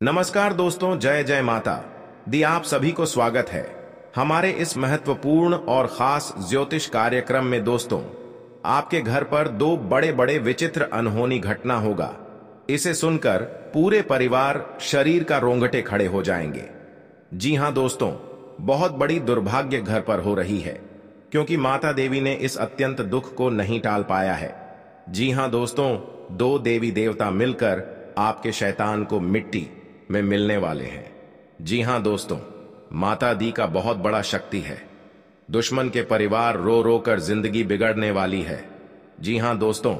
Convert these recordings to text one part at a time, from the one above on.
नमस्कार दोस्तों, जय जय माता दी। आप सभी को स्वागत है हमारे इस महत्वपूर्ण और खास ज्योतिष कार्यक्रम में। दोस्तों, आपके घर पर दो बड़े बड़े विचित्र अनहोनी घटना होगा। इसे सुनकर पूरे परिवार शरीर का रोंगटे खड़े हो जाएंगे। जी हां दोस्तों, बहुत बड़ी दुर्भाग्य घर पर हो रही है, क्योंकि माता देवी ने इस अत्यंत दुख को नहीं टाल पाया है। जी हां दोस्तों, दो देवी देवता मिलकर आपके शैतान को मिट्टी में मिलने वाले हैं। जी हां दोस्तों, माता दी का बहुत बड़ा शक्ति है। दुश्मन के परिवार रो रो कर जिंदगी बिगड़ने वाली है। जी हां दोस्तों,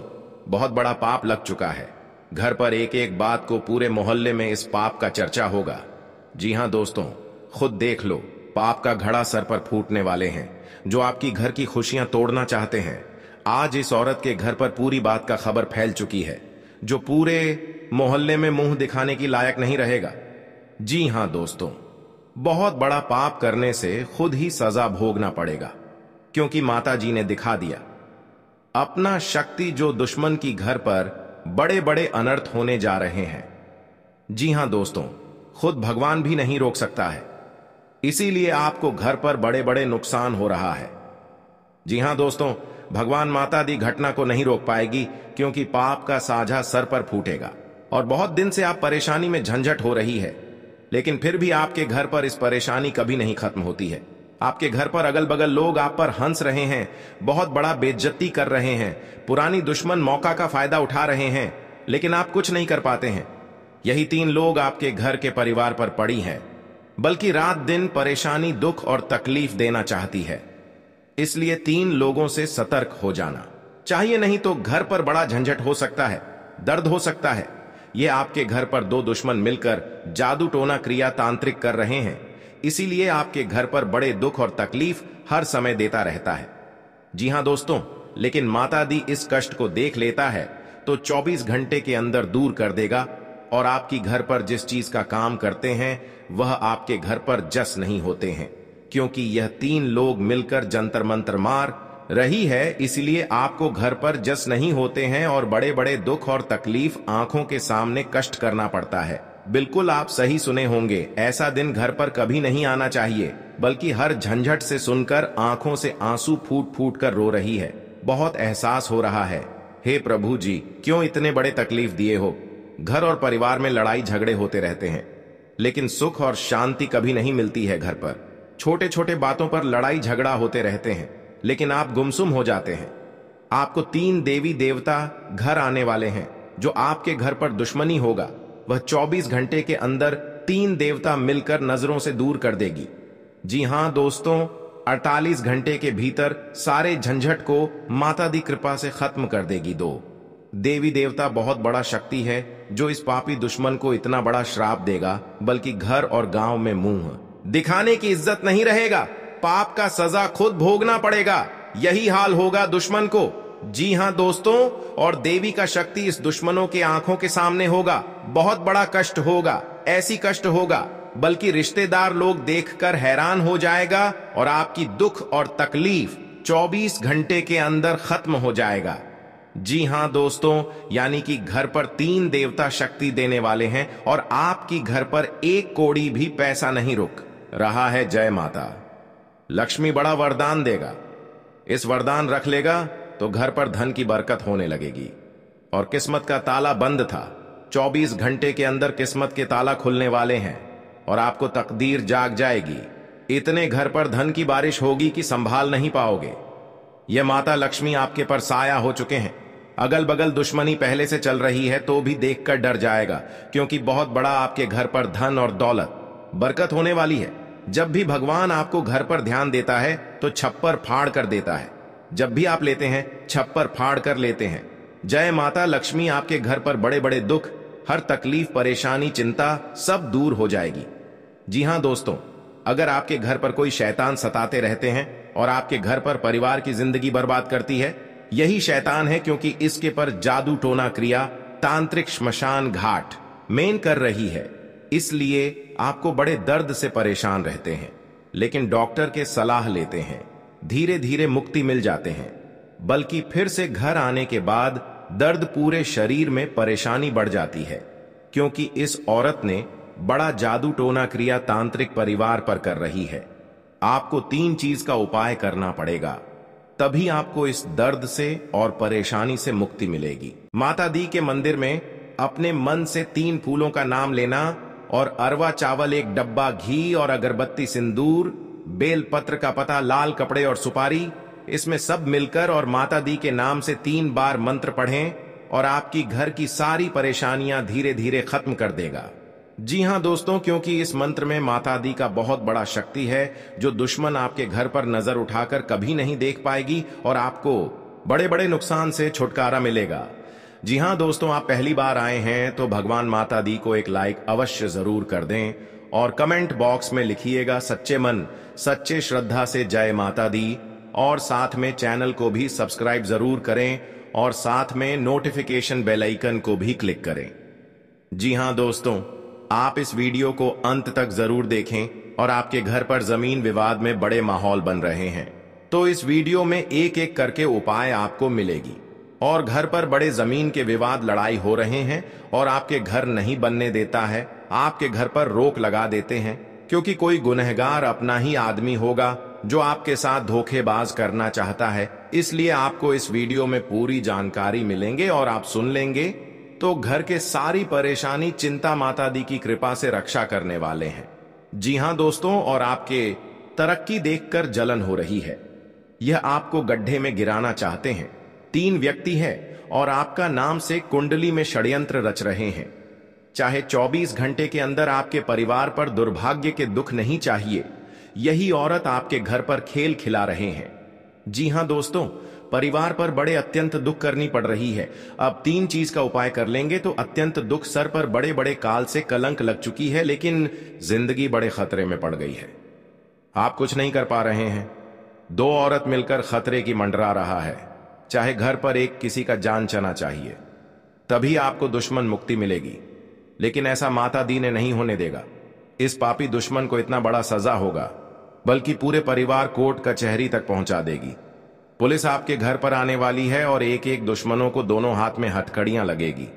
बहुत बड़ा पाप लग चुका है। घर पर एक एक बात को पूरे मोहल्ले में इस पाप का चर्चा होगा। जी हां दोस्तों, खुद देख लो, पाप का घड़ा सर पर फूटने वाले हैं, जो आपकी घर की खुशियां तोड़ना चाहते हैं। आज इस औरत के घर पर पूरी बात का खबर फैल चुकी है, जो पूरे मोहल्ले में मुंह दिखाने की लायक नहीं रहेगा। जी हां दोस्तों, बहुत बड़ा पाप करने से खुद ही सजा भोगना पड़ेगा, क्योंकि माता जी ने दिखा दिया अपना शक्ति, जो दुश्मन की घर पर बड़े बड़े अनर्थ होने जा रहे हैं। जी हां दोस्तों, खुद भगवान भी नहीं रोक सकता है, इसीलिए आपको घर पर बड़े बड़े नुकसान हो रहा है। जी हां दोस्तों, भगवान माता दी घटना को नहीं रोक पाएगी, क्योंकि पाप का साझा सर पर फूटेगा। और बहुत दिन से आप परेशानी में झंझट हो रही है, लेकिन फिर भी आपके घर पर इस परेशानी कभी नहीं खत्म होती है। आपके घर पर अगल बगल लोग आप पर हंस रहे हैं, बहुत बड़ा बेइज्जती कर रहे हैं, पुरानी दुश्मन मौका का फायदा उठा रहे हैं, लेकिन आप कुछ नहीं कर पाते हैं। यही तीन लोग आपके घर के परिवार पर पड़ी हैं, बल्कि रात दिन परेशानी, दुख और तकलीफ देना चाहती है। इसलिए तीन लोगों से सतर्क हो जाना चाहिए, नहीं तो घर पर बड़ा झंझट हो सकता है, दर्द हो सकता है। ये आपके घर पर दो दुश्मन मिलकर जादू टोना क्रिया तांत्रिक कर रहे हैं, इसीलिए आपके घर पर बड़े दुख और तकलीफ हर समय देता रहता है। जी हां दोस्तों, लेकिन माता दी इस कष्ट को देख लेता है तो 24 घंटे के अंदर दूर कर देगा, और आपकी घर पर जिस चीज का काम करते हैं वह आपके घर पर जस नहीं होते हैं, क्योंकि यह तीन लोग मिलकर जंतर मंतर मार रही है। इसलिए आपको घर पर जस नहीं होते हैं और बड़े बड़े दुख और तकलीफ आंखों के सामने कष्ट करना पड़ता है। बिल्कुल आप सही सुने होंगे, ऐसा दिन घर पर कभी नहीं आना चाहिए, बल्कि हर झंझट से सुनकर आंखों से आंसू फूट फूट कर रो रही है। बहुत एहसास हो रहा है। हे प्रभु जी, क्यों इतने बड़े तकलीफ दिए हो। घर और परिवार में लड़ाई झगड़े होते रहते हैं, लेकिन सुख और शांति कभी नहीं मिलती है। घर पर छोटे छोटे बातों पर लड़ाई झगड़ा होते रहते हैं, लेकिन आप गुमसुम हो जाते हैं। आपको तीन देवी देवता घर आने वाले हैं, जो आपके घर पर दुश्मनी होगा वह 24 घंटे के अंदर तीन देवता मिलकर नजरों से दूर कर देगी। जी हां दोस्तों, 48 घंटे के भीतर सारे झंझट को माता दी कृपा से खत्म कर देगी। दो देवी देवता बहुत बड़ा शक्ति है, जो इस पापी दुश्मन को इतना बड़ा श्राप देगा, बल्कि घर और गांव में मुंह दिखाने की इज्जत नहीं रहेगा। पाप का सजा खुद भोगना पड़ेगा। यही हाल होगा दुश्मन को। जी हां दोस्तों, और देवी का शक्ति इस दुश्मनों के आंखों के सामने होगा। बहुत बड़ा कष्ट होगा, ऐसी कष्ट होगा बल्कि रिश्तेदार लोग देखकर हैरान हो जाएगा, और आपकी दुख और तकलीफ 24 घंटे के अंदर खत्म हो जाएगा। जी हां दोस्तों, यानी कि घर पर तीन देवता शक्ति देने वाले हैं, और आपकी घर पर एक कौड़ी भी पैसा नहीं रुक रहा है। जय माता लक्ष्मी बड़ा वरदान देगा। इस वरदान रख लेगा तो घर पर धन की बरकत होने लगेगी। और किस्मत का ताला बंद था, 24 घंटे के अंदर किस्मत के ताला खुलने वाले हैं, और आपको तकदीर जाग जाएगी। इतने घर पर धन की बारिश होगी कि संभाल नहीं पाओगे। यह माता लक्ष्मी आपके पर साया हो चुके हैं। अगल बगल दुश्मनी पहले से चल रही है तो भी देखकर डर जाएगा, क्योंकि बहुत बड़ा आपके घर पर धन और दौलत बरकत होने वाली है। जब भी भगवान आपको घर पर ध्यान देता है तो छप्पर फाड़ कर देता है। जब भी आप लेते हैं, छप्पर फाड़ कर लेते हैं। जय माता लक्ष्मी आपके घर पर बड़े बड़े दुख, हर तकलीफ, परेशानी, चिंता सब दूर हो जाएगी। जी हां दोस्तों, अगर आपके घर पर कोई शैतान सताते रहते हैं और आपके घर पर परिवार की जिंदगी बर्बाद करती है, यही शैतान है, क्योंकि इसके पर जादू टोना क्रिया तांत्रिक श्मशान घाट मेन कर रही है। इसलिए आपको बड़े दर्द से परेशान रहते हैं, लेकिन डॉक्टर के सलाह लेते हैं, धीरे धीरे मुक्ति मिल जाते हैं। बल्कि फिर से घर आने के बाद दर्द पूरे शरीर में परेशानी बढ़ जाती है, क्योंकि इस औरत ने बड़ा जादू टोना क्रिया तांत्रिक परिवार पर कर रही है। आपको 3 चीज का उपाय करना पड़ेगा, तभी आपको इस दर्द से और परेशानी से मुक्ति मिलेगी। माता दी के मंदिर में अपने मन से 3 फूलों का नाम लेना और अरवा चावल, 1 डब्बा घी और अगरबत्ती, सिंदूर, बेल पत्र का पता, लाल कपड़े और सुपारी, इसमें सब मिलकर और माता दी के नाम से 3 बार मंत्र पढ़ें और आपकी घर की सारी परेशानियां धीरे धीरे खत्म कर देगा। जी हां दोस्तों, क्योंकि इस मंत्र में माता दी का बहुत बड़ा शक्ति है जो दुश्मन आपके घर पर नजर उठाकर कभी नहीं देख पाएगी और आपको बड़े बड़े नुकसान से छुटकारा मिलेगा। जी हां दोस्तों, आप पहली बार आए हैं तो भगवान माता दी को एक लाइक अवश्य जरूर कर दें और कमेंट बॉक्स में लिखिएगा सच्चे मन सच्चे श्रद्धा से जय माता दी, और साथ में चैनल को भी सब्सक्राइब जरूर करें और साथ में नोटिफिकेशन बेल आइकन को भी क्लिक करें। जी हां दोस्तों, आप इस वीडियो को अंत तक जरूर देखें और आपके घर पर जमीन विवाद में बड़े माहौल बन रहे हैं तो इस वीडियो में एक एक करके उपाय आपको मिलेगी। और घर पर बड़े जमीन के विवाद, लड़ाई हो रहे हैं और आपके घर नहीं बनने देता है, आपके घर पर रोक लगा देते हैं क्योंकि कोई गुनहगार अपना ही आदमी होगा जो आपके साथ धोखेबाज करना चाहता है। इसलिए आपको इस वीडियो में पूरी जानकारी मिलेंगे और आप सुन लेंगे तो घर के सारी परेशानी, चिंता माता दी की कृपा से रक्षा करने वाले हैं। जी हां दोस्तों, और आपके तरक्की देखकर जलन हो रही है। यह आपको गड्ढे में गिराना चाहते हैं। 3 व्यक्ति है और आपका नाम से कुंडली में षड्यंत्र रच रहे हैं। चाहे 24 घंटे के अंदर आपके परिवार पर दुर्भाग्य के दुख नहीं चाहिए, यही औरत आपके घर पर खेल खिला रहे हैं। जी हां दोस्तों, परिवार पर बड़े अत्यंत दुख करनी पड़ रही है। अब 3 चीज का उपाय कर लेंगे तो अत्यंत दुख, सर पर बड़े बड़े काल से कलंक लग चुकी है, लेकिन जिंदगी बड़े खतरे में पड़ गई है। आप कुछ नहीं कर पा रहे हैं। 2 औरत मिलकर खतरे की मंडरा रहा है। चाहे घर पर एक किसी का जान चना चाहिए, तभी आपको दुश्मन मुक्ति मिलेगी। लेकिन ऐसा माता दी ने नहीं होने देगा। इस पापी दुश्मन को इतना बड़ा सजा होगा, बल्कि पूरे परिवार कोर्ट कचहरी तक पहुंचा देगी। पुलिस आपके घर पर आने वाली है और एक एक दुश्मनों को दोनों हाथ में हथकड़ियां लगेगी।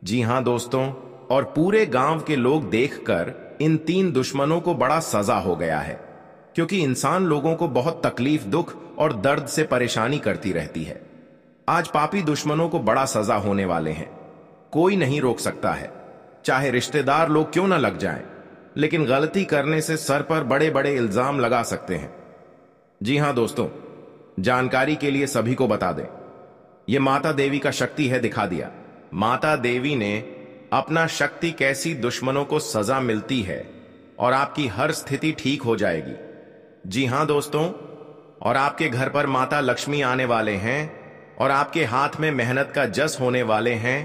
जी हां दोस्तों, और पूरे गांव के लोग देखकर इन 3 दुश्मनों को बड़ा सजा हो गया है, क्योंकि इंसान लोगों को बहुत तकलीफ, दुख और दर्द से परेशानी करती रहती है। आज पापी दुश्मनों को बड़ा सजा होने वाले हैं। कोई नहीं रोक सकता है, चाहे रिश्तेदार लोग क्यों ना लग जाएं, लेकिन गलती करने से सर पर बड़े बड़े इल्जाम लगा सकते हैं। जी हां दोस्तों, जानकारी के लिए सभी को बता दें, यह माता देवी का शक्ति है, दिखा दिया। माता देवी ने अपना शक्ति कैसी दुश्मनों को सजा मिलती है और आपकी हर स्थिति ठीक हो जाएगी। जी हां दोस्तों, और आपके घर पर माता लक्ष्मी आने वाले हैं और आपके हाथ में मेहनत का जस होने वाले हैं।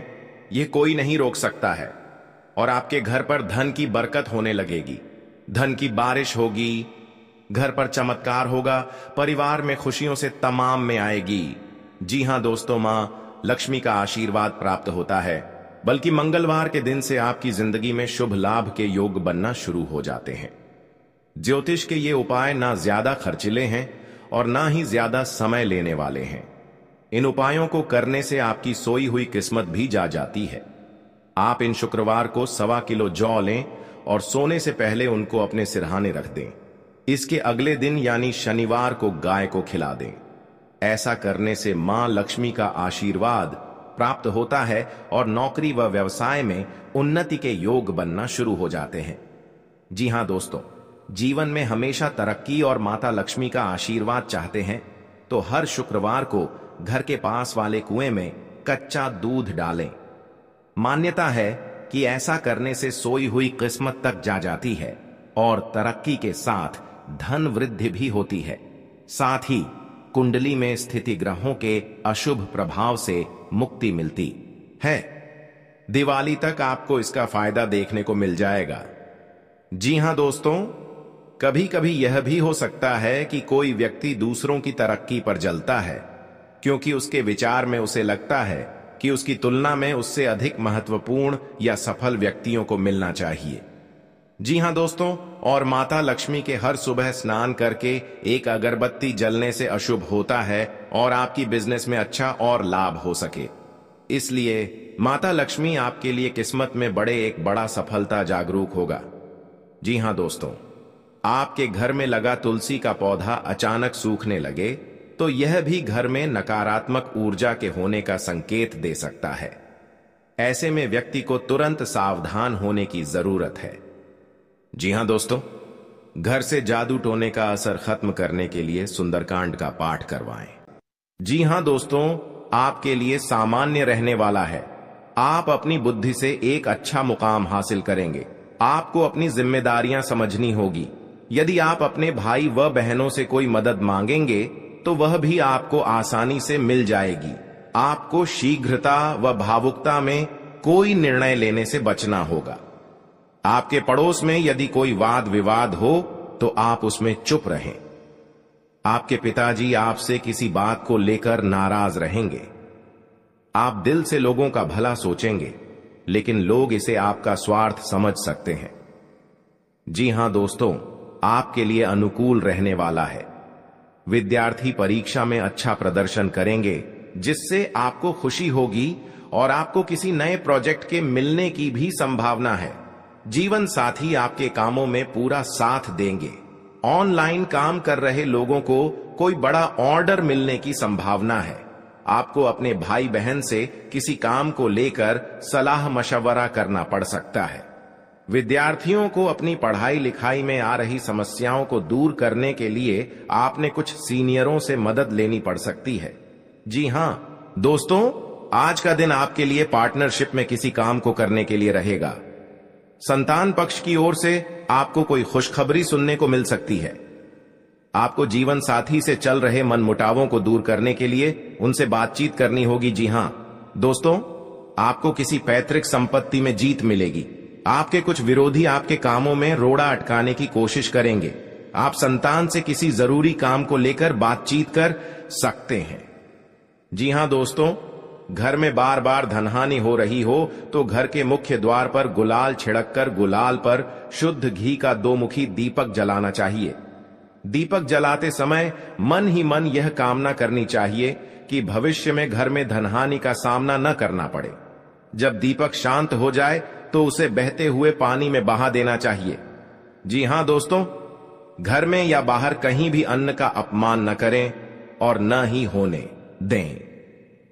यह कोई नहीं रोक सकता है। और आपके घर पर धन की बरकत होने लगेगी, धन की बारिश होगी, घर पर चमत्कार होगा, परिवार में खुशियों से तमाम में आएगी। जी हां दोस्तों, मां लक्ष्मी का आशीर्वाद प्राप्त होता है, बल्कि मंगलवार के दिन से आपकी जिंदगी में शुभ लाभ के योग बनना शुरू हो जाते हैं। ज्योतिष के ये उपाय ना ज्यादा खर्चीले हैं और ना ही ज्यादा समय लेने वाले हैं। इन उपायों को करने से आपकी सोई हुई किस्मत भी जा जाती है। आप इन शुक्रवार को 1.25 किलो जौ लें और सोने से पहले उनको अपने सिरहाने रख दें। इसके अगले दिन यानी शनिवार को गाय को खिला दें। ऐसा करने से मां लक्ष्मी का आशीर्वाद प्राप्त होता है और नौकरी व व्यवसाय में उन्नति के योग बनना शुरू हो जाते हैं। जी हां दोस्तों, जीवन में हमेशा तरक्की और माता लक्ष्मी का आशीर्वाद चाहते हैं तो हर शुक्रवार को घर के पास वाले कुएं में कच्चा दूध डालें। मान्यता है कि ऐसा करने से सोई हुई किस्मत तक जा जाती है और तरक्की के साथ धन वृद्धि भी होती है। साथ ही कुंडली में स्थिति ग्रहों के अशुभ प्रभाव से मुक्ति मिलती है। दिवाली तक आपको इसका फायदा देखने को मिल जाएगा। जी हां दोस्तों, कभी कभी यह भी हो सकता है कि कोई व्यक्ति दूसरों की तरक्की पर जलता है, क्योंकि उसके विचार में उसे लगता है कि उसकी तुलना में उससे अधिक महत्वपूर्ण या सफल व्यक्तियों को मिलना चाहिए। जी हां दोस्तों, और माता लक्ष्मी के हर सुबह स्नान करके एक अगरबत्ती जलने से अशुभ होता है और आपकी बिजनेस में अच्छा और लाभ हो सके। इसलिए माता लक्ष्मी आपके लिए किस्मत में एक बड़ा सफलता जागरूक होगा। जी हां दोस्तों, आपके घर में लगा तुलसी का पौधा अचानक सूखने लगे तो यह भी घर में नकारात्मक ऊर्जा के होने का संकेत दे सकता है। ऐसे में व्यक्ति को तुरंत सावधान होने की जरूरत है। जी हां दोस्तों, घर से जादू टोने का असर खत्म करने के लिए सुंदरकांड का पाठ करवाएं। जी हां दोस्तों, आपके लिए सामान्य रहने वाला है। आप अपनी बुद्धि से एक अच्छा मुकाम हासिल करेंगे। आपको अपनी जिम्मेदारियां समझनी होगी। यदि आप अपने भाई व बहनों से कोई मदद मांगेंगे तो वह भी आपको आसानी से मिल जाएगी। आपको शीघ्रता व भावुकता में कोई निर्णय लेने से बचना होगा। आपके पड़ोस में यदि कोई वाद विवाद हो तो आप उसमें चुप रहें। आपके पिताजी आपसे किसी बात को लेकर नाराज रहेंगे। आप दिल से लोगों का भला सोचेंगे, लेकिन लोग इसे आपका स्वार्थ समझ सकते हैं। जी हां दोस्तों, आपके लिए अनुकूल रहने वाला है। विद्यार्थी परीक्षा में अच्छा प्रदर्शन करेंगे, जिससे आपको खुशी होगी और आपको किसी नए प्रोजेक्ट के मिलने की भी संभावना है। जीवन साथी आपके कामों में पूरा साथ देंगे। ऑनलाइन काम कर रहे लोगों को कोई बड़ा ऑर्डर मिलने की संभावना है। आपको अपने भाई बहन से किसी काम को लेकर सलाह मशवरा करना पड़ सकता है। विद्यार्थियों को अपनी पढ़ाई लिखाई में आ रही समस्याओं को दूर करने के लिए आपने कुछ सीनियरों से मदद लेनी पड़ सकती है। जी हां दोस्तों, आज का दिन आपके लिए पार्टनरशिप में किसी काम को करने के लिए रहेगा। संतान पक्ष की ओर से आपको कोई खुशखबरी सुनने को मिल सकती है। आपको जीवन साथी से चल रहे मनमुटावों को दूर करने के लिए उनसे बातचीत करनी होगी। जी हां दोस्तों, आपको किसी पैतृक संपत्ति में जीत मिलेगी। आपके कुछ विरोधी आपके कामों में रोड़ा अटकाने की कोशिश करेंगे। आप संतान से किसी जरूरी काम को लेकर बातचीत कर सकते हैं। जी हां दोस्तों, घर में बार बार धनहानि हो रही हो तो घर के मुख्य द्वार पर गुलाल छिड़ककर गुलाल पर शुद्ध घी का 2 मुखी दीपक जलाना चाहिए। दीपक जलाते समय मन ही मन यह कामना करनी चाहिए कि भविष्य में घर में धनहानि का सामना न करना पड़े। जब दीपक शांत हो जाए तो उसे बहते हुए पानी में बहा देना चाहिए। जी हां दोस्तों, घर में या बाहर कहीं भी अन्न का अपमान न करें और न ही होने दें।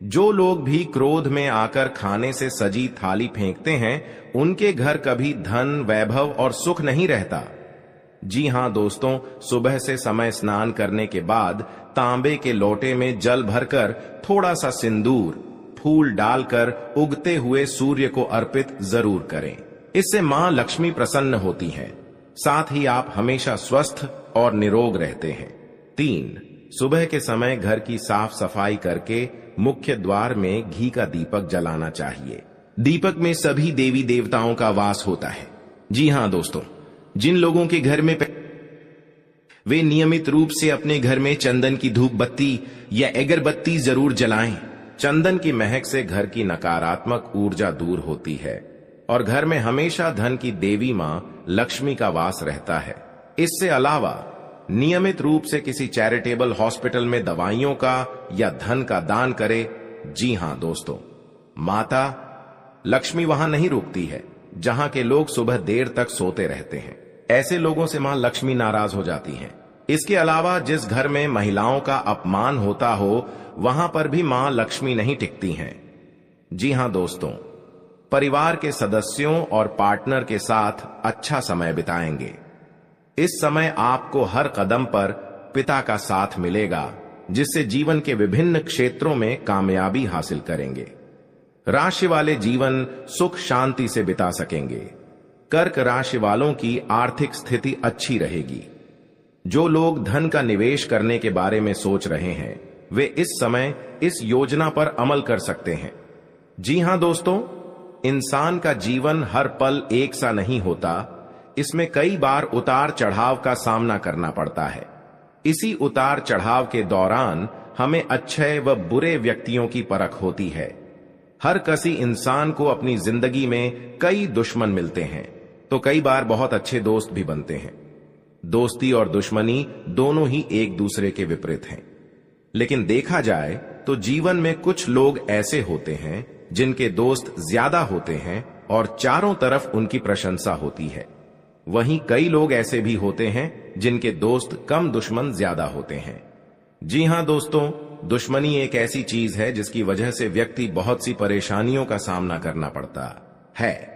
जो लोग भी क्रोध में आकर खाने से सजी थाली फेंकते हैं, उनके घर कभी धन, वैभव और सुख नहीं रहता। जी हां दोस्तों, सुबह से समय स्नान करने के बाद तांबे के लोटे में जल भरकर थोड़ा सा सिंदूर, फूल डालकर उगते हुए सूर्य को अर्पित जरूर करें। इससे मां लक्ष्मी प्रसन्न होती हैं। साथ ही आप हमेशा स्वस्थ और निरोग रहते हैं। 3, सुबह के समय घर की साफ सफाई करके मुख्य द्वार में घी का दीपक जलाना चाहिए। दीपक में सभी देवी देवताओं का वास होता है। जी हां दोस्तों, जिन लोगों के घर में वे नियमित रूप से अपने घर में चंदन की धूप बत्ती या अगरबत्ती जरूर जलाएं। चंदन की महक से घर की नकारात्मक ऊर्जा दूर होती है और घर में हमेशा धन की देवी मां लक्ष्मी का वास रहता है। इससे अलावा नियमित रूप से किसी चैरिटेबल हॉस्पिटल में दवाइयों का या धन का दान करें। जी हां दोस्तों, माता लक्ष्मी वहां नहीं रुकती है जहां के लोग सुबह देर तक सोते रहते हैं। ऐसे लोगों से मां लक्ष्मी नाराज हो जाती हैं। इसके अलावा जिस घर में महिलाओं का अपमान होता हो, वहां पर भी मां लक्ष्मी नहीं टिकती हैं। जी हां दोस्तों, परिवार के सदस्यों और पार्टनर के साथ अच्छा समय बिताएंगे। इस समय आपको हर कदम पर पिता का साथ मिलेगा, जिससे जीवन के विभिन्न क्षेत्रों में कामयाबी हासिल करेंगे। राशि वाले जीवन सुख शांति से बिता सकेंगे। कर्क राशि वालों की आर्थिक स्थिति अच्छी रहेगी। जो लोग धन का निवेश करने के बारे में सोच रहे हैं, वे इस समय इस योजना पर अमल कर सकते हैं। जी हां दोस्तों, इंसान का जीवन हर पल एक सा नहीं होता। इसमें कई बार उतार चढ़ाव का सामना करना पड़ता है। इसी उतार चढ़ाव के दौरान हमें अच्छे व बुरे व्यक्तियों की परख होती है। हर किसी इंसान को अपनी जिंदगी में कई दुश्मन मिलते हैं, तो कई बार बहुत अच्छे दोस्त भी बनते हैं। दोस्ती और दुश्मनी दोनों ही एक दूसरे के विपरीत हैं। लेकिन देखा जाए तो जीवन में कुछ लोग ऐसे होते हैं जिनके दोस्त ज्यादा होते हैं और चारों तरफ उनकी प्रशंसा होती है। वहीं कई लोग ऐसे भी होते हैं जिनके दोस्त कम, दुश्मन ज्यादा होते हैं। जी हां दोस्तों, दुश्मनी एक ऐसी चीज है जिसकी वजह से व्यक्ति बहुत सी परेशानियों का सामना करना पड़ता है।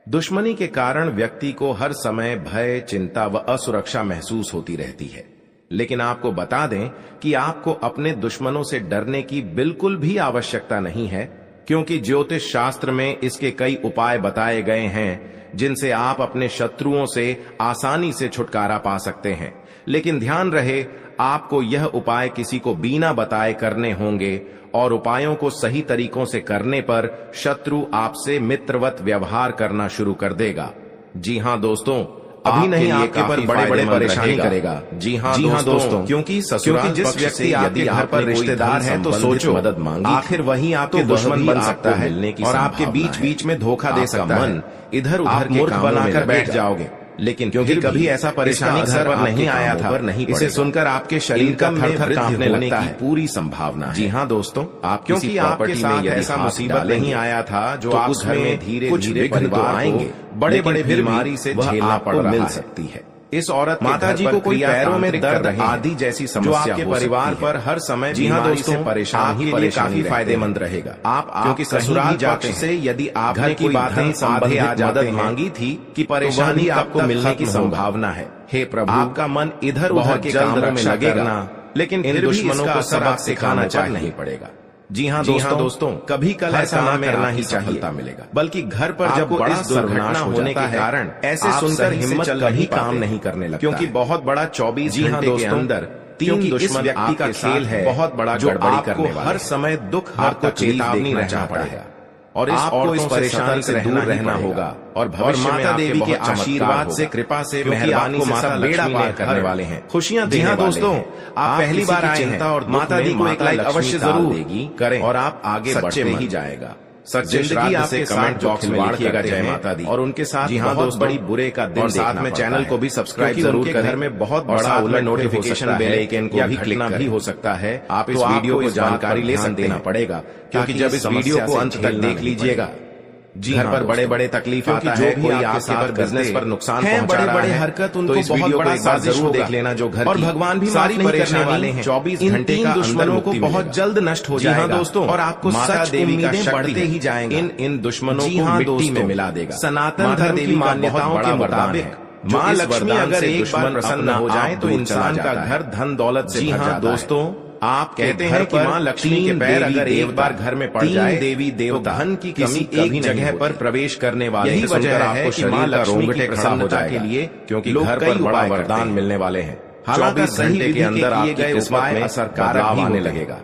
दुश्मनी के कारण व्यक्ति को हर समय भय, चिंता व असुरक्षा महसूस होती रहती है। लेकिन आपको बता दें कि आपको अपने दुश्मनों से डरने की बिल्कुल भी आवश्यकता नहीं है, क्योंकि ज्योतिष शास्त्र में इसके कई उपाय बताए गए हैं जिनसे आप अपने शत्रुओं से आसानी से छुटकारा पा सकते हैं। लेकिन ध्यान रहे, आपको यह उपाय किसी को बिना बताए करने होंगे और उपायों को सही तरीकों से करने पर शत्रु आपसे मित्रवत व्यवहार करना शुरू कर देगा। जी हां दोस्तों, अभी नहीं आपके पर बड़े-बड़े परेशानी करेगा। जी हां दोस्तों, क्योंकि ससुराल जिस व्यक्ति आपके घर पर रिश्तेदार है तो सोचो मदद मांगी, आखिर वही आपके दुश्मन बन सकता है और आपके बीच में धोखा दे सकता है। इधर उधर मूर्ख बनाकर बैठ जाओगे। लेकिन क्योंकि कभी ऐसा परेशानी घर पर नहीं आया था, इसे सुनकर आपके शरीर का थर-थर कांपने लगता है। पूरी संभावना है। जी हां दोस्तों, आप क्योंकि आपके साथ ऐसा मुसीबत नहीं आया था जो आप घर में धीरे-धीरे परिवार आएंगे, बड़े-बड़े बीमारी से झेलना पड़ रहा है। इस औरत माता जी को कोई पैरों में दर्द आदि जैसी समस्या आपके परिवार पर हर समय जी हां दोस्तों परेशान ही लिए काफी फायदेमंद रहेगा। आप क्योंकि ससुराल पक्ष से यदि आप घर की बातें आधे मदद मांगी थी कि परेशानी आपको मिलने की संभावना है। हे प्रभु, आपका मन इधर उधर के कामों में लगेगा, लेकिन इन दुश्मनों को सबक सिखाना चाहिए नहीं पड़ेगा। जी हां दोस्तों, कभी कल ऐसा ना करना ही चाहिए मिलेगा, बल्कि घर पर जब बड़ा दुर्घटना होने के कारण ऐसे सुनकर हिम्मत कभी काम नहीं करने लगता, क्योंकि बहुत बड़ा 24 घंटे के अंदर 3 दुश्मन व्यक्ति का खेल है, बहुत बड़ा गड़बड़ी करने वाला, हर समय दुख आपको चेतावनी रहना पड़ेगा और आपको इस परेशानी से दूर रहना होगा और भविष्य में माता देवी के आशीर्वाद से, कृपा से, मेहरबानी से माता बेड़ा पार करने वाले हैं, खुशियां देने वाले हैं। दोस्तों, आप पहली बार आए हैं और माता दी को एक लाइक अवश्य जरूर देगी करें और आप आगे बढ़ते ही जाएगा। जिंदगी आपके कमेंट बॉक्स में लिखिएगा जय माता दी और उनके साथ बहुत बड़ी बुरे का दिन, साथ में चैनल को भी सब्सक्राइब जरूर करें। घर में बहुत बड़ा नोटिफिकेशन बेल आइकन को भी क्लिक भी हो सकता है। आप इस वीडियो को जानकारी ले देना पड़ेगा, क्योंकि जब इस वीडियो को अंत तक देख लीजिएगा, जी घर पर बड़े-बड़े तकलीफ आता है, कोई आपके पर बिजनेस पर नुकसान पहुंचा रहा है, बड़े-बड़े हरकत उनको इस वीडियो को एक बार जरूर देख लेना जो घर और भगवान भी सारी परेशानी वाले हैं। 24 घंटे का दुश्मनों को बहुत जल्द नष्ट हो जाएगा दोस्तों, और आपको माता देवी का बढ़ते ही जाएंगे। इन दुश्मनों को मिट्टी में मिला देगा। सनातन धर्म की मान्यताओं के मुताबिक माँ लक्ष्मी अगर एक बार प्रसन्न हो जाए तो इंसान का घर धन दौलत से भर जाता है। दोस्तों, आप कहते हैं कि माँ लक्ष्मी के पैर अगर एक बार घर में पड़ जाए, देवी देवता धन की कमी एक जगह पर प्रवेश करने वाली। यही वजह है कि माँ लक्ष्मी की प्रसन्नता के लिए, क्योंकि घर पर बड़ा वरदान मिलने वाले हैं। हालांकि सही विधि के अंदर आपके किस्मत में असरकारक आने लगेगा।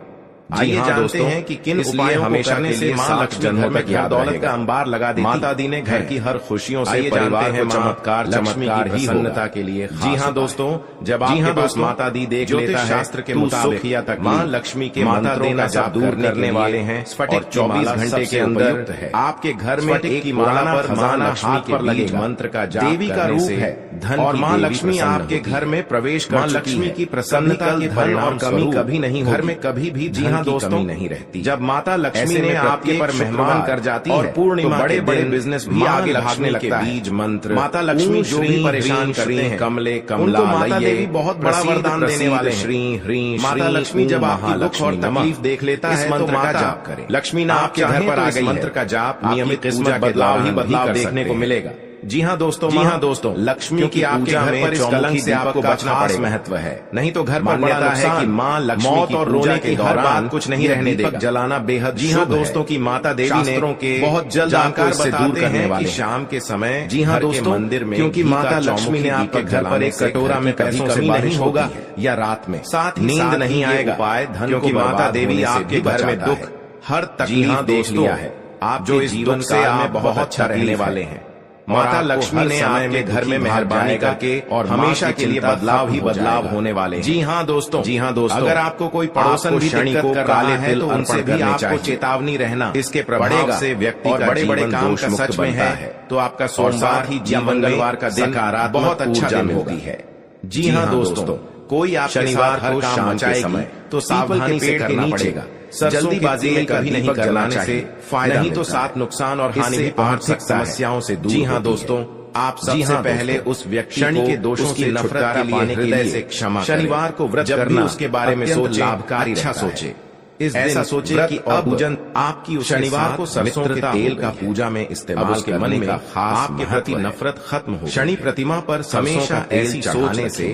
आइए जानते हैं कि किन उपायों हमेशा करने से माँ लक्ष्मी घर में क्या दौलत का अंबार लगा देती। माता दी ने घर की हर खुशियों से परिवार को चमत्कार लक्ष्मी की प्रसन्नता के लिए। जी हाँ दोस्तों, जब आपके पास माता दी देख लेता है शास्त्र के मुताबिक माँ लक्ष्मी के मंत्रों का जाप दूर करने वाले हैं और 24 घंटे के अंदर आपके घर में एक माला पर माँ लक्ष्मी के बीज मंत्र का जाप देवी का रूप है धन और माँ लक्ष्मी आपके घर में प्रवेश कर लक्ष्मी की प्रसन्नता के परिणाम कमी कभी नहीं, घर में कभी भी दोस्तों नहीं रहती। जब माता लक्ष्मी ने आपके पर मेहमान कर जाती है और पूर्णिमा बड़े बड़े बिजनेस भी आगे भागने लगता है। बीज मंत्र माता लक्ष्मी जो भी परेशान करते हैं, कमले कमला माता देवी बहुत बड़ा वरदान देने वाले। श्री ह्री माता लक्ष्मी जब आपकी दुख और तकलीफ देख लेता है तो मंत्र का जाप करें। लक्ष्मी ने आपके घर पर आ गई, मंत्र का जाप नियमित किस्मत बदलाव ही बदलाव देखने को मिलेगा। जी हाँ दोस्तों, लक्ष्मी की आपके घर पर इस कलंक से आपको बचना पड़ेगा। महत्व है, नहीं तो घर पर बड़ा है कि माँ लक्ष्मी मौत और रोने के दौरान कुछ नहीं रहने देगा, जलाना बेहद। जी हाँ दोस्तों, की माता देवी ने बहुत जल्द जानकार बताते हैं कि शाम के समय जी हाँ दोस्तों मंदिर में, क्योंकि माता लक्ष्मी ने आपके घर पर एक कटोरा में पैसों से बारिश होगा या रात में साथ नींद नहीं आएगा उपाय धन, क्योंकि माता देवी आपके घर में दुख हर तकलीफ देख लिया है। आप जो इस जीवन से आप बहुत अच्छा रहने वाले हैं। माता लक्ष्मी ने आपके घर में मेहरबानी करके और हमेशा के लिए बदलाव ही बदलाव होने वाले। जी हाँ दोस्तों, अगर आपको कोई पड़ोसन भी दिक्कत कर रहा है तो उनसे भी आपको चेतावनी रहना। इसके प्रभाव से व्यक्ति का बड़े काम का सच में है तो आपका और साथ ही मंगलवार का दिन बहुत अच्छा दिन होती है। जी हाँ दोस्तों, कोई आप शनिवार को शाम के समय तो सावधानी से करना पड़ेगा। जल्दीबाजी में कभी नहीं करना चाहिए, फायदा नहीं तो साथ नुकसान और हानि भी पहुंच सकता है। समस्याओं से दूर। जी हाँ दोस्तों, आप सबसे पहले उस व्यक्ति के दोषों की नफरत के लिए हृदय से क्षमा करें। शनिवार को व्रत करना उसके बारे में सोचे, लाभकारी अच्छा सोचे। ऐसा सोचे कि अब पूजन आपकी शनिवार को सरसों के तेल का पूजा में इस्तेमाल के मन में आपके प्रति नफरत खत्म हो। शनि प्रतिमा पर हमेशा ऐसी चढ़ाने से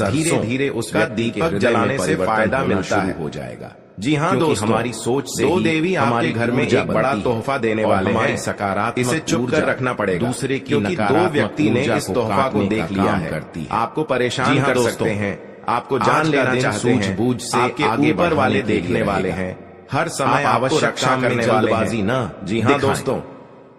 धीरे धीरे उसका दीपक जलाने से फायदा मिलता हो जाएगा। जी हाँ दोस्तों, हमारी सोच से दो देवी हमारे घर में एक बड़ा तोहफा देने वाले हैं। सकारात्मक इसे चुप कर रखना पड़ेगा दूसरे की, क्योंकि दो व्यक्ति ने इस तोहफा को देख लिया है। आपको परेशान कर सकते हैं, आपको जान लेना चाहते हैं, सूझबूझ से आपके ऊपर वाले देखने वाले हैं, हर समय आवश्यक रक्षा करने वाले न। जी हाँ दोस्तों,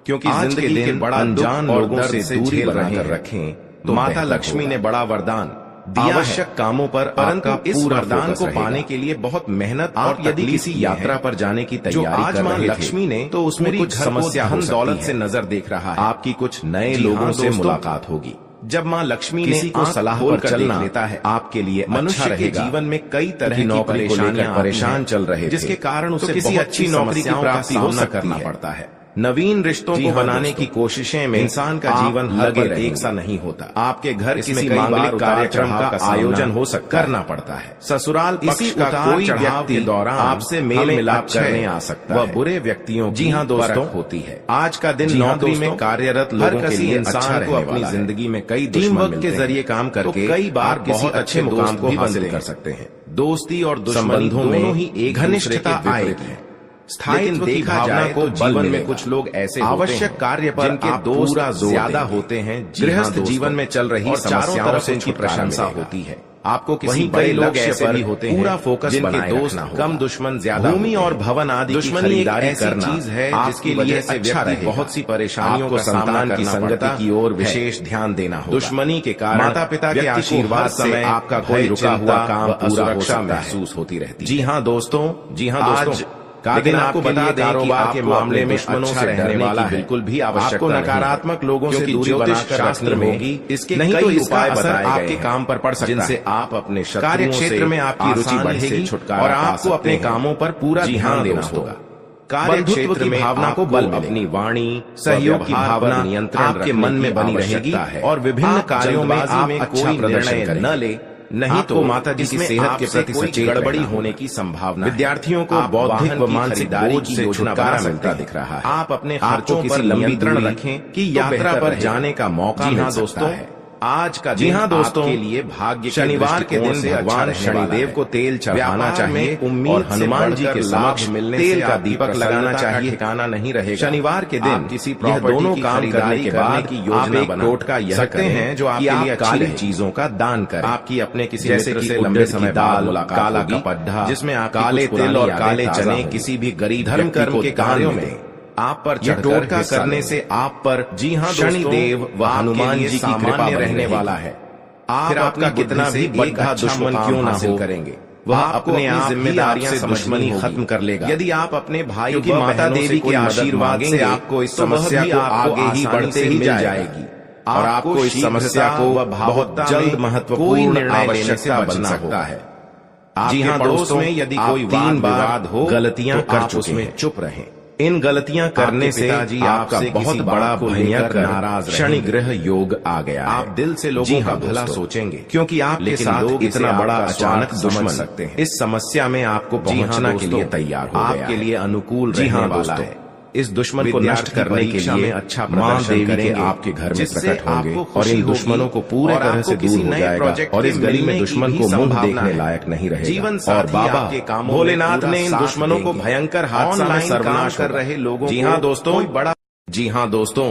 क्योंकि जिंदगी के बड़ा अनजान लोगों से दूरी बनाकर रखें तो माता लक्ष्मी ने बड़ा वरदान दिया। आवश्यक कामों पर, परंतु इस वरदान को पाने के लिए बहुत मेहनत और यदि किसी यात्रा पर जाने की तैयारी कर रहे लक्ष्मी ने तो उसमें कुछ समस्या धन दौलत से नजर देख रहा है। आपकी कुछ नए लोगों से मुलाकात होगी। जब माँ लक्ष्मी किसी को सलाह पर चलना लेता है आपके लिए मनुष्य के जीवन में कई तरह की नौकरी को लेकर परेशान चल रहे जिसके कारण उसे किसी अच्छी नौकरी की प्राप्ति हो करना पड़ता है। नवीन रिश्तों को बनाने की कोशिशें में इंसान का जीवन लगे एक सा नहीं होता। आपके घर किसी मांगलिक कार्यक्रम का आयोजन हो सकता करना पड़ता है। ससुराल पक्ष का कोई व्यक्ति के दौरान आपसे मेल मिलाप करने आ सकता है। वह बुरे व्यक्तियों जी हाँ दोस्तों होती है। आज का दिन नौकरी में कार्यरत लोगों के लिए इंसान को अपनी जिंदगी में कई टीम वर्क के जरिए काम करके कई बार बहुत अच्छे मुकाम को हासिल कर सकते हैं। दोस्ती और दुश्मनों में ही एक घनिष्ठता आएगी। स्थायित्व की भावना को जीवन में कुछ लोग ऐसे आवश्यक कार्य पर जिनके दोस्त ज्यादा होते हैं। गृहस्थ जीवन में चल रही समस्याओं से उनकी प्रशंसा होती है। आपको किसी बड़े लोग ऐसे भी होते हैं पूरा फोकस जिनके दोस्त कम दुश्मन ज्यादा। भूमि और भवन आदि की खरीदारी करना चीज है जिसकी वजह से व्यक्ति बहुत सी परेशानियों का सामना की संगति की ओर विशेष ध्यान देना होगा। दुश्मनी के कारण माता पिता के आशीर्वाद समय आपका कोई रुका हुआ काम सुरक्षा महसूस होती रहती है। जी हाँ दोस्तों, जी हाँ दोस्तों, लेकिन आपको बता दें कारोबार के मामले में दुश्मनों से रहने वाला बिल्कुल भी आवश्यक। आपको नकारात्मक लोगों से दूरी बनाकर शास्त्र में होगी। इसके नहीं तो इसका असर आपके काम पर पड़ सकता है, जिनसे आप अपने कार्य क्षेत्र में आपकी रुचि बढ़ेगी और आपको अपने कामों पर पूरा ध्यान देना होगा। कार्य क्षेत्र में भावना को बल, अपनी वाणी, सहयोग की भावना नियंत्रण आपके मन में बनी रहेगी और विभिन्न कार्यों में आप अच्छा प्रदर्शन न ले, नहीं तो माता जी की सेहत के प्रति सचेत गड़बड़ी होने की संभावना। विद्यार्थियों को बौद्धिक व मानसिक बोझ से छुटकारा मिलता दिख रहा है। आप अपने खर्चों पर नियंत्रण रखें कि यात्रा पर जाने का मौका मिल सकता है। आज का जी हाँ दोस्तों के लिए भाग्य शनिवार के दिन भगवान शनिदेव को तेल चढ़ाना चाहिए। उम्मीद और हनुमान जी के समक्ष मिलने तेल का दीपक लगाना चाहिए, ठिकाना नहीं रहेगा। शनिवार के दिन किसी दोनों काम करने के बाद की योजना बना यह सकते हैं जो आपके लिए काली चीजों का दान करें। आपकी अपने किसी जैसे कि लंबे समय दाल, काला कपड्ढा जिसमें आप काले तिल और काले चने किसी भी गरीब धर्म कर्म के कार्यों में आप पर यह टोटका करने से आप पर जी हाँ शनिदेव व हनुमान जी की कृपा रहने वाला है। आप आपका कितना भी बड़ा दुश्मन क्यों ना हो करेंगे, वह अपने आप जिम्मेदारियां से दुश्मनी खत्म कर लेगा। यदि आप अपने भाई की माता देवी के आशीर्वाद से आपको इस समस्या को आगे ही बढ़ते ही जाएगी और आपको इस समस्या को बहुत जल्द महत्वपूर्ण आवश्यकता बन सकता है। जी हाँ दोस्तों, यदि कोई विवाद हो, गलतियां कर चुके हैं, चुप रहें। इन गलतियां करने से आपका बहुत बड़ा भयंकर नाराज शनि ग्रह योग आ गया। आप दिल से लोगों का भला सोचेंगे क्योंकि आपके साथ लोग इतना बड़ा अचानक दुश्मन सकते हैं। इस समस्या में आपको पहुंचने के लिए तैयार हो गया, आपके लिए अनुकूल रहने वाला है। इस दुश्मन को नष्ट करने के लिए अच्छा मां देवी के आपके घर में प्रकट होंगे और इन दुश्मनों को पूरे तरह से दूर हो जाएगा और इस गली में दुश्मन को मुंह देखने लायक नहीं रहेगा। और बाबा भोलेनाथ ने इन दुश्मनों को भयंकर हादसा में सर्वनाश कर रहे लोगों जी हाँ दोस्तों बड़ा जी हाँ दोस्तों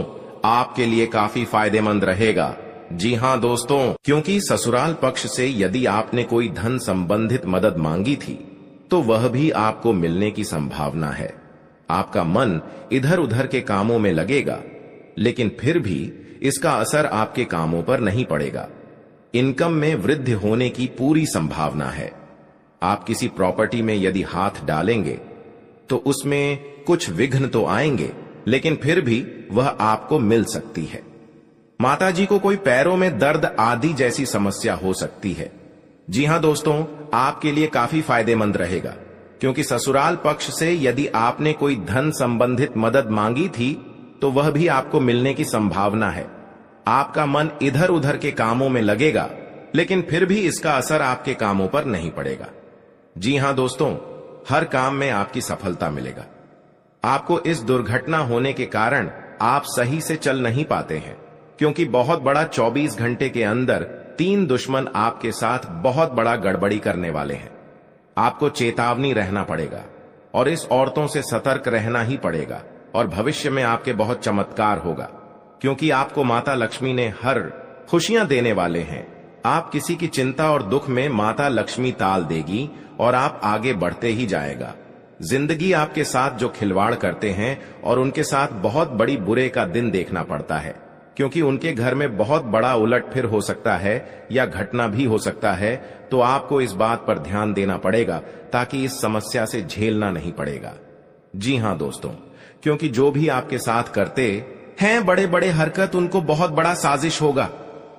आपके लिए काफी फायदेमंद रहेगा। जी हाँ दोस्तों, क्योंकि ससुराल पक्ष से यदि आपने कोई धन संबंधित मदद मांगी थी तो वह भी आपको मिलने की संभावना है। आपका मन इधर उधर के कामों में लगेगा, लेकिन फिर भी इसका असर आपके कामों पर नहीं पड़ेगा। इनकम में वृद्धि होने की पूरी संभावना है। आप किसी प्रॉपर्टी में यदि हाथ डालेंगे तो उसमें कुछ विघ्न तो आएंगे, लेकिन फिर भी वह आपको मिल सकती है। माताजी को कोई पैरों में दर्द आदि जैसी समस्या हो सकती है। जी हां दोस्तों, आपके लिए काफी फायदेमंद रहेगा, क्योंकि ससुराल पक्ष से यदि आपने कोई धन संबंधित मदद मांगी थी तो वह भी आपको मिलने की संभावना है। आपका मन इधर उधर के कामों में लगेगा, लेकिन फिर भी इसका असर आपके कामों पर नहीं पड़ेगा। जी हां दोस्तों, हर काम में आपकी सफलता मिलेगा। आपको इस दुर्घटना होने के कारण आप सही से चल नहीं पाते हैं, क्योंकि बहुत बड़ा 24 घंटे के अंदर 3 दुश्मन आपके साथ बहुत बड़ा गड़बड़ी करने वाले हैं। आपको चेतावनी रहना पड़ेगा और इस औरतों से सतर्क रहना ही पड़ेगा, और भविष्य में आपके बहुत चमत्कार होगा, क्योंकि आपको माता लक्ष्मी ने हर खुशियां देने वाले हैं। आप किसी की चिंता और दुख में माता लक्ष्मी ताल देगी और आप आगे बढ़ते ही जाएगा। जिंदगी आपके साथ जो खिलवाड़ करते हैं और उनके साथ बहुत बड़ी बुरे का दिन देखना पड़ता है, क्योंकि उनके घर में बहुत बड़ा उलटफेर हो सकता है या घटना भी हो सकता है। तो आपको इस बात पर ध्यान देना पड़ेगा ताकि इस समस्या से झेलना नहीं पड़ेगा। जी हां दोस्तों, क्योंकि जो भी आपके साथ करते हैं बड़े बड़े हरकत, उनको बहुत बड़ा साजिश होगा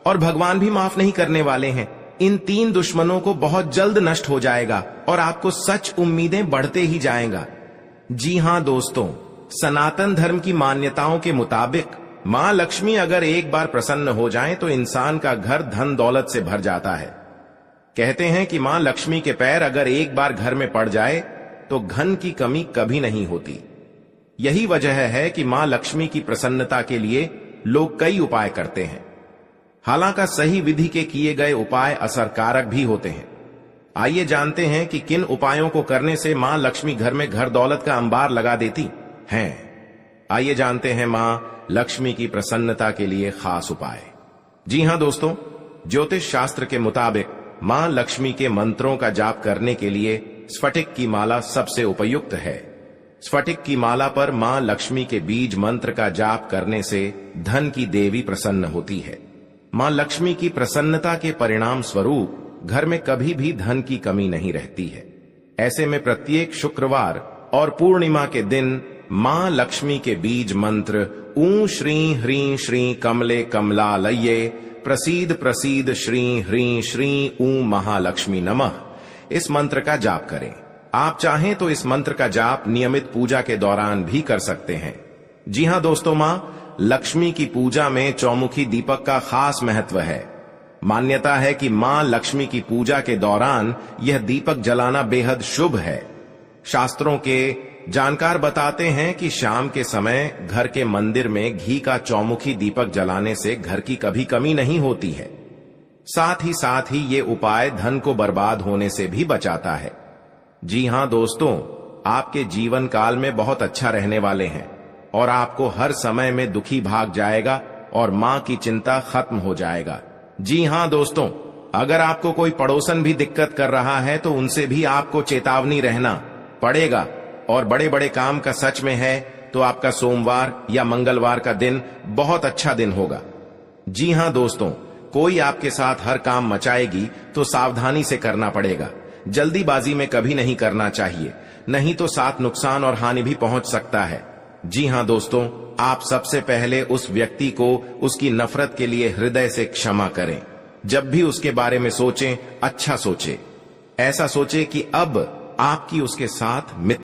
और भगवान भी माफ नहीं करने वाले हैं। इन 3 दुश्मनों को बहुत जल्द नष्ट हो जाएगा और आपको सच उम्मीदें बढ़ते ही जाएगा। जी हां दोस्तों, सनातन धर्म की मान्यताओं के मुताबिक मां लक्ष्मी अगर एक बार प्रसन्न हो जाएं तो इंसान का घर धन दौलत से भर जाता है। कहते हैं कि मां लक्ष्मी के पैर अगर एक बार घर में पड़ जाए तो धन की कमी कभी नहीं होती। यही वजह है कि मां लक्ष्मी की प्रसन्नता के लिए लोग कई उपाय करते हैं। हालांकि सही विधि के किए गए उपाय असरकारक भी होते हैं। आइए जानते हैं कि किन उपायों को करने से मां लक्ष्मी घर में घर दौलत का अंबार लगा देती हैं। आइए जानते हैं मां लक्ष्मी की प्रसन्नता के लिए खास उपाय। जी हां दोस्तों, ज्योतिष शास्त्र के मुताबिक मां लक्ष्मी के मंत्रों का जाप करने के लिए स्फटिक की माला सबसे उपयुक्त है। स्फटिक की माला पर मां लक्ष्मी के बीज मंत्र का जाप करने से धन की देवी प्रसन्न होती है। मां लक्ष्मी की प्रसन्नता के परिणाम स्वरूप घर में कभी भी धन की कमी नहीं रहती है। ऐसे में प्रत्येक शुक्रवार और पूर्णिमा के दिन मां लक्ष्मी के बीज मंत्र ऊ श्री ह्रीं श्री कमले कमलालये प्रसीद प्रसीद श्री ह्रीं श्री ऊ महालक्ष्मी नमः, इस मंत्र का जाप करें। आप चाहें तो इस मंत्र का जाप नियमित पूजा के दौरान भी कर सकते हैं। जी हां दोस्तों, मां लक्ष्मी की पूजा में चौमुखी दीपक का खास महत्व है। मान्यता है कि मां लक्ष्मी की पूजा के दौरान यह दीपक जलाना बेहद शुभ है। शास्त्रों के जानकार बताते हैं कि शाम के समय घर के मंदिर में घी का चौमुखी दीपक जलाने से घर की कभी कमी नहीं होती है। साथ ही ये उपाय धन को बर्बाद होने से भी बचाता है। जी हां दोस्तों, आपके जीवन काल में बहुत अच्छा रहने वाले हैं और आपको हर समय में दुखी भाग जाएगा और मां की चिंता खत्म हो जाएगा। जी हां दोस्तों, अगर आपको कोई पड़ोसन भी दिक्कत कर रहा है तो उनसे भी आपको चेतावनी रहना पड़ेगा। और बड़े बड़े काम का सच में है तो आपका सोमवार या मंगलवार का दिन बहुत अच्छा दिन होगा। जी हां दोस्तों, कोई आपके साथ हर काम मचाएगी तो सावधानी से करना पड़ेगा। जल्दीबाजी में कभी नहीं करना चाहिए, नहीं तो साथ नुकसान और हानि भी पहुंच सकता है। जी हां दोस्तों, आप सबसे पहले उस व्यक्ति को उसकी नफरत के लिए हृदय से क्षमा करें। जब भी उसके बारे में सोचें, अच्छा सोचें। ऐसा सोचें कि अब आपकी उसके साथ मित्र